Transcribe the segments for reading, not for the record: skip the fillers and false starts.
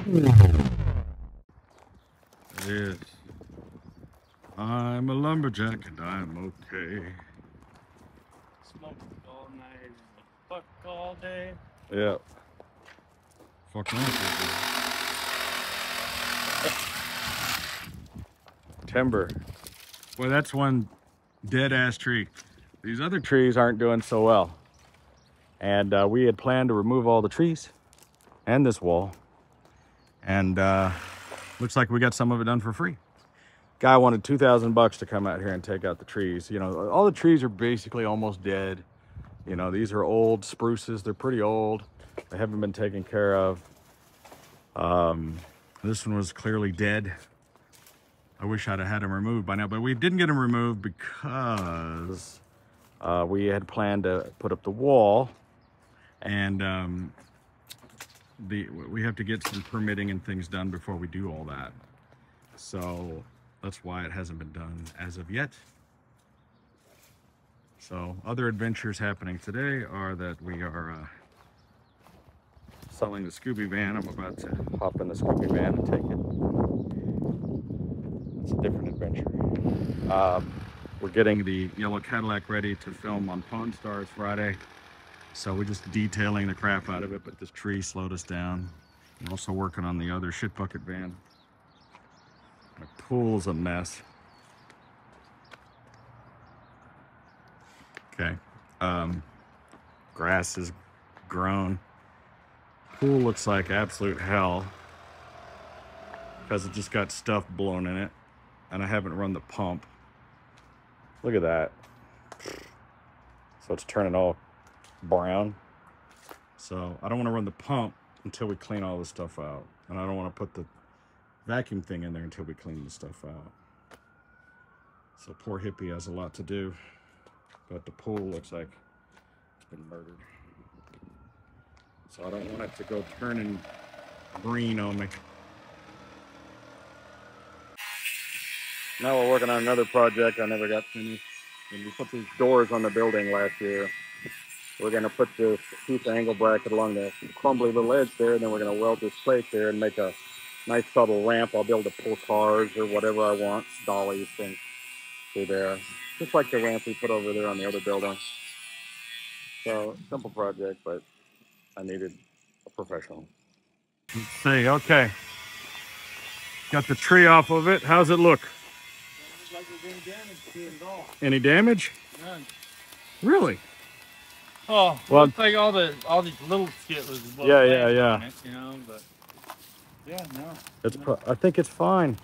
It is. I'm a lumberjack and I'm okay. Smoke all night, fuck all day. Yeah. Fuck on. Timber. Well, that's one dead ass tree. These other trees aren't doing so well. And we had planned to remove all the trees and this wall. And looks like we got some of it done for free. Guy wanted $2,000 to come out here and take out the trees. You know, all the trees are basically almost dead. You know, these are old spruces. They're pretty old. They haven't been taken care of. This one was clearly dead. I wish I'd have had them removed by now, but we didn't get them removed because we had planned to put up the wall, and we have to get some permitting and things done before we do all that. So that's why it hasn't been done as of yet. So other adventures happening today are that we are selling the Scooby van. I'm about to hop in the Scooby van and take it. It's a different adventure. We're getting the yellow Cadillac ready to film on Pawn Stars Friday. So we're just detailing the crap out of it, but this tree slowed us down. I'm also working on the other shit bucket van. My pool's a mess. Okay. Grass is grown. Pool looks like absolute hell because it just got stuff blown in it, and I haven't run the pump. Look at that. So it's turning all brown. So I don't want to run the pump until we clean all this stuff out, and I don't want to put the vacuum thing in there until we clean the stuff out. So poor hippie has a lot to do, but the pool looks like it's been murdered. So I don't want it to go turning green on me. Now we're working on another project I never got finished. And we put these doors on the building last year. We're gonna put this tooth angle bracket along the crumbly little edge there, and then we're gonna weld this plate there and make a nice subtle ramp. I'll be able to pull cars or whatever I want, dollies, things through there. Just like the ramp we put over there on the other building. So, simple project, but I needed a professional. Let's see, okay. Got the tree off of it. How's it look? Doesn't look like there's any damage to it at all. Any damage? None. Really? Oh, well, looks like all these little shit was. Yeah. On it, you know, but yeah, no. It's. I think it's fine.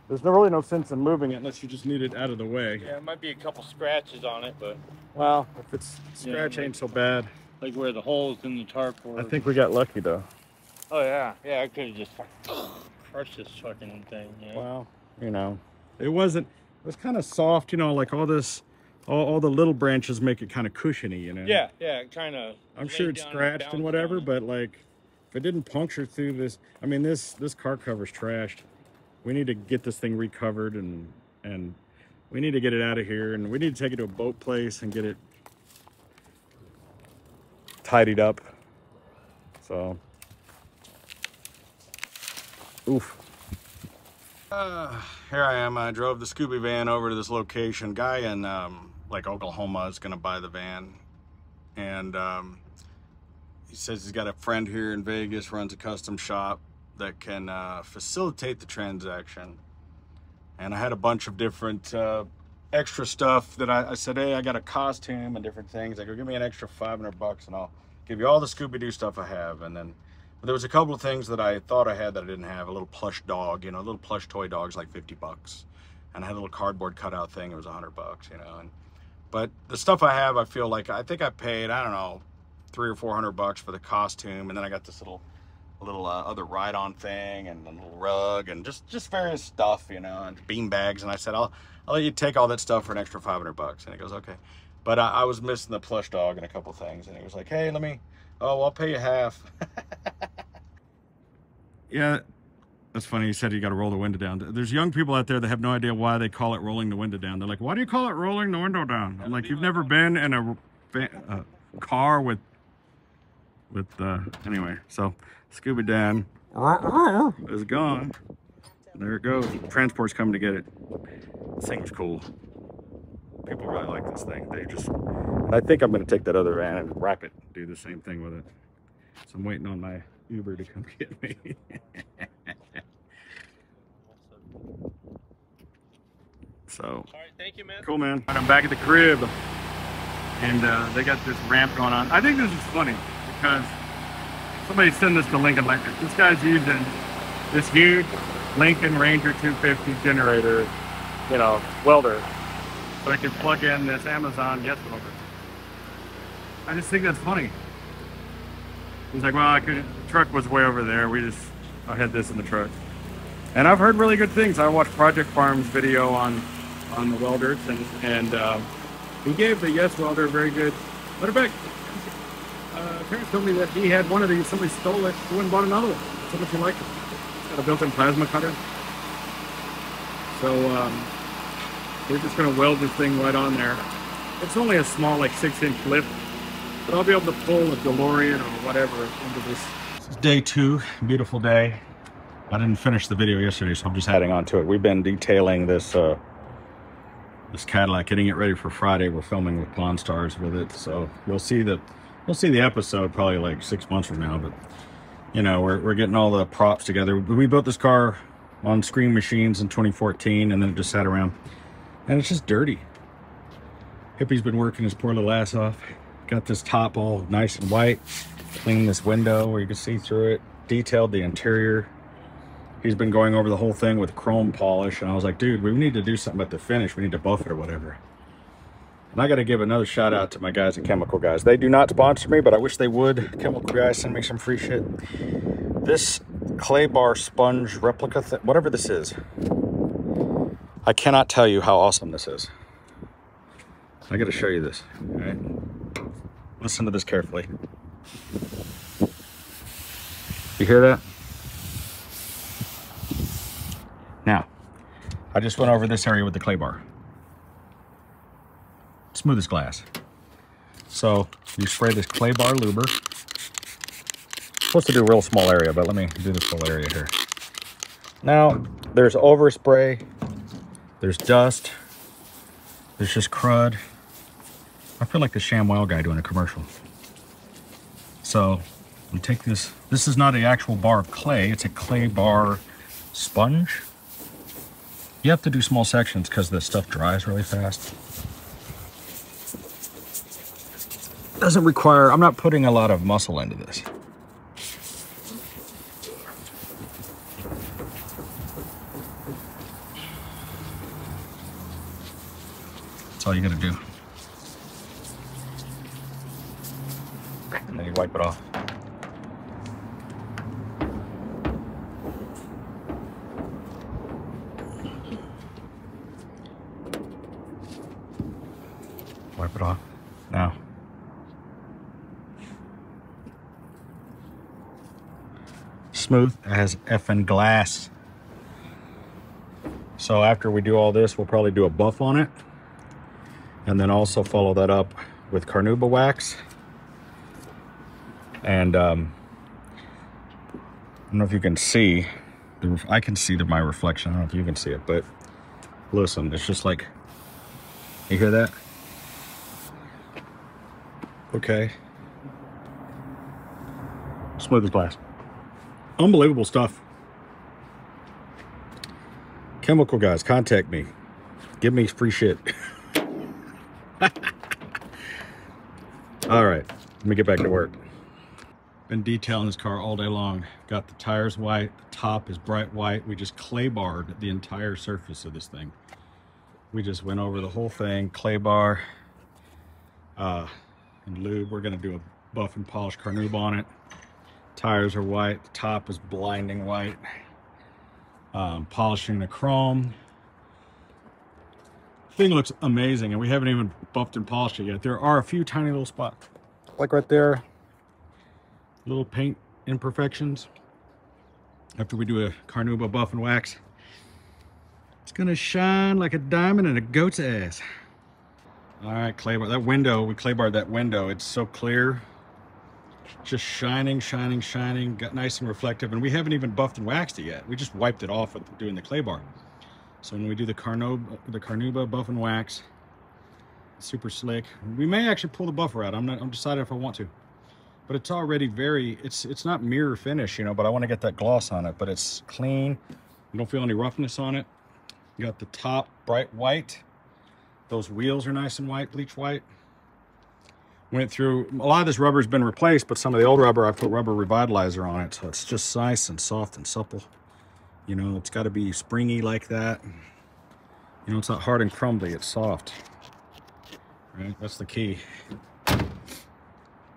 There's really no sense in moving it unless you just need it out of the way. Yeah, it might be a couple scratches on it, but. Well, if it's scratch ain't so bad. Like where the holes in the tarp were. I think we got lucky though. Oh yeah, I could have just crushed this fucking thing. You know? Well, you know, it wasn't. It was kind of soft, you know, like all this. All the little branches make it kind of cushiony, you know. Yeah, kind of. I'm sure it's scratched and whatever, but like, if it didn't puncture through this, I mean, this car cover's trashed. We need to get this thing recovered, and we need to get it out of here, and we need to take it to a boat place and get it tidied up. So, oof. Here I am. I drove the Scooby van over to this location. Guy in like Oklahoma is gonna buy the van, and he says he's got a friend here in Vegas, runs a custom shop that can facilitate the transaction. And I had a bunch of different extra stuff that I said, hey, I got a costume and different things. I go, give me an extra $500 and I'll give you all the Scooby-Doo stuff I have. And then there was a couple of things that I thought I had that I didn't have. A little plush dog, you know, a little plush toy dog's like $50. And I had a little cardboard cutout thing, it was $100, you know. But the stuff I have, I feel like, I think I paid, I don't know, $300 or $400 for the costume. And then I got this little other ride-on thing and a little rug and just various stuff, you know, and bean bags. And I said, I'll let you take all that stuff for an extra $500. And he goes, okay. But I was missing the plush dog and a couple things. And he was like, hey, I'll pay you half. Yeah, that's funny. He said you got to roll the window down. There's young people out there that have no idea why they call it rolling the window down. They're like, why do you call it rolling the window down? I'm like, you've never been in a car with With anyway, so Scooby Dan is gone. There it goes. Transport's coming to get it. This thing's cool. People really like this thing. They just, and I think I'm going to take that other van and wrap it, do the same thing with it. So I'm waiting on my Uber to come get me. So, All right, thank you, man. cool, man. I'm back at the crib, and they got this ramp going on. I think this is funny because somebody sent this to Lincoln Electric. This guy's using this huge Lincoln Ranger 250 generator, you know, welder, so I can plug in this Amazon gas welder. I just think that's funny. He's like, well, the truck was way over there. I had this in the truck. And I've heard really good things. I watched Project Farm's video on the welders, and he gave the Yes welder a very good. Matter of fact, Terrence told me that he had one of these. Somebody stole it. He went and bought another one. So much he liked it. It's got a built-in plasma cutter. So we're just going to weld this thing right on there. It's only a small, like 6-inch lift, but I'll be able to pull a DeLorean or whatever into this. This is day 2. Beautiful day. I didn't finish the video yesterday, so I'm just adding on to it. We've been detailing this this Cadillac, getting it ready for Friday. We're filming with Pawn Stars with it, so you'll see the episode probably like 6 months from now. But you know, we're getting all the props together. We built this car on Screen Machines in 2014, and then it just sat around, and it's just dirty. Hippie's been working his poor little ass off. Got this top all nice and white. Cleaned this window where you can see through it. Detailed the interior. He's been going over the whole thing with chrome polish, and I was like, dude, we need to do something about the finish. We need to buff it or whatever. And I got to give another shout out to my guys at Chemical Guys. They do not sponsor me, but I wish they would. Chemical Guys, send me some free shit. This clay bar sponge replica thing, whatever this is, I cannot tell you how awesome this is. I got to show you this. All right, listen to this carefully. You hear that? Now, I just went over this area with the clay bar. Smooth as glass. So you spray this clay bar luber. Supposed to do a real small area, but let me do this whole area here. Now, there's overspray, there's dust, there's just crud. I feel like the ShamWow guy doing a commercial. So we take this. This is not an actual bar of clay, it's a clay bar sponge. You have to do small sections because the stuff dries really fast. Doesn't require, I'm not putting a lot of muscle into this. That's all you gotta do. And then you wipe it off. Wipe it off. Now, smooth as effing glass. So after we do all this, we'll probably do a buff on it, and then also follow that up with carnauba wax. And I don't know if you can see, I can see my reflection. I don't know if you can see it, but listen, it's just like, you hear that? Okay. Smooth as glass. Unbelievable stuff. Chemical Guys, contact me. Give me free shit. All right, let me get back to work. Been detailing this car all day long. Got the tires white, the top is bright white. We just clay barred the entire surface of this thing. We just went over the whole thing, clay bar, and lube. We're gonna do a buff and polish carnauba on it. Tires are white, the top is blinding white. Polishing the chrome. Thing looks amazing, and we haven't even buffed and polished it yet. There are a few tiny little spots, like right there, little paint imperfections. After we do a carnauba buff and wax, it's gonna shine like a diamond in a goat's ass. All right, clay bar. That window, we clay barred that window. It's so clear. Just shining, shining, shining. Got nice and reflective. And we haven't even buffed and waxed it yet. We just wiped it off with doing the clay bar. So when we do the Carnauba buff and wax, super slick. We may actually pull the buffer out. I'm decided if I want to. But it's already it's not mirror finish, you know, but I want to get that gloss on it. But it's clean. You don't feel any roughness on it. You got the top bright white. Those wheels are nice and white, bleach white. Went through, a lot of this rubber's been replaced, but some of the old rubber, I put rubber revitalizer on it. So it's just nice and soft and supple. You know, it's got to be springy like that. You know, it's not hard and crumbly, it's soft. Right, that's the key.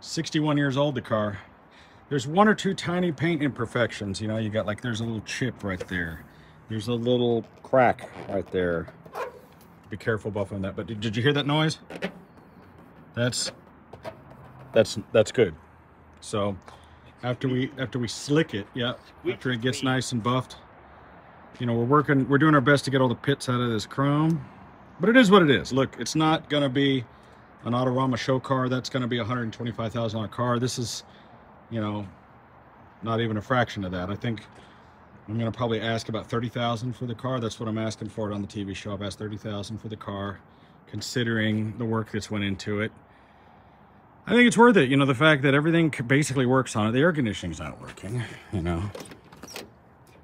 61 years old, the car. There's one or two tiny paint imperfections. You know, you got like, there's a little chip right there. There's a little crack right there. Be careful buffing that. But did you hear that noise? That's good. So after we slick it, yeah, after it gets nice and buffed, you know, we're doing our best to get all the pits out of this chrome. But it is what it is. Look, it's not gonna be an Autorama show car. That's gonna be a $125,000 car. This is, you know, not even a fraction of that. I think I'm gonna probably ask about $30,000 for the car. That's what I'm asking for it on the TV show. I've asked $30,000 for the car, considering the work that's went into it. I think it's worth it. You know, the fact that everything basically works on it. The air conditioning's not working, you know.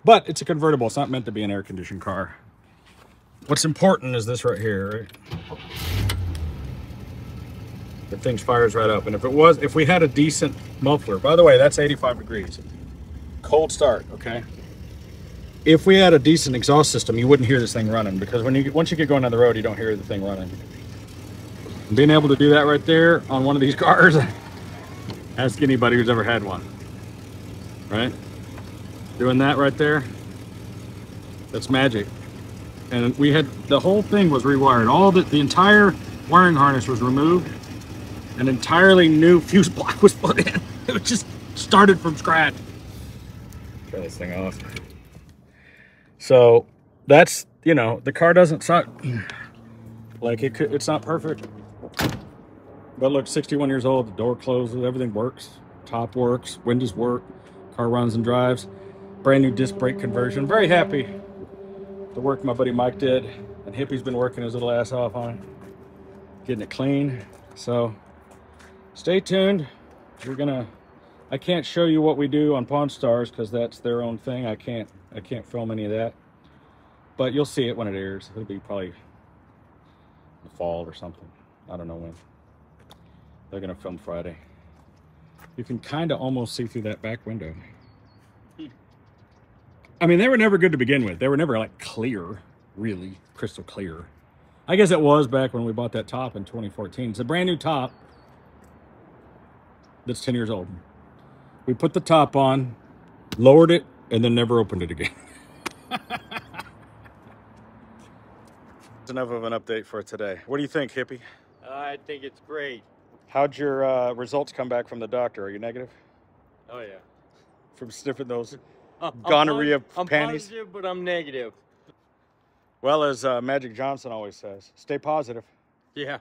But it's a convertible. It's not meant to be an air-conditioned car. What's important is this right here, right? The thing fires right up. And if we had a decent muffler, by the way, that's 85 degrees. Cold start, okay? If we had a decent exhaust system, you wouldn't hear this thing running, because once you get going on the road, you don't hear the thing running. And being able to do that right there on one of these cars, ask anybody who's ever had one, right? Doing that right there, that's magic. And we had, the whole thing was rewired. All the entire wiring harness was removed. An entirely new fuse block was put in. It was just started from scratch. Turn this thing off. So that's, you know, the car doesn't suck. Like it's not perfect. But look, 61 years old, the door closes, everything works. Top works, windows work, car runs and drives. Brand new disc brake conversion. Very happy. The work my buddy Mike did, and Hippie's been working his little ass off on it, getting it clean. So stay tuned. I can't show you what we do on Pawn Stars because that's their own thing. I can't film any of that, but you'll see it when it airs. It'll be probably the fall or something. I don't know when. They're gonna film Friday. You can kind of almost see through that back window. I mean, they were never good to begin with. They were never like clear, really crystal clear. I guess it was back when we bought that top in 2014. It's a brand new top that's 10 years old. We put the top on, lowered it, and then never opened it again. That's enough of an update for today. What do you think, Hippie? I think it's great. How'd your results come back from the doctor? Are you negative? Oh yeah. From sniffing those gonorrhea I'm panties? positive, but I'm negative. Well, as Magic Johnson always says, stay positive. Yeah.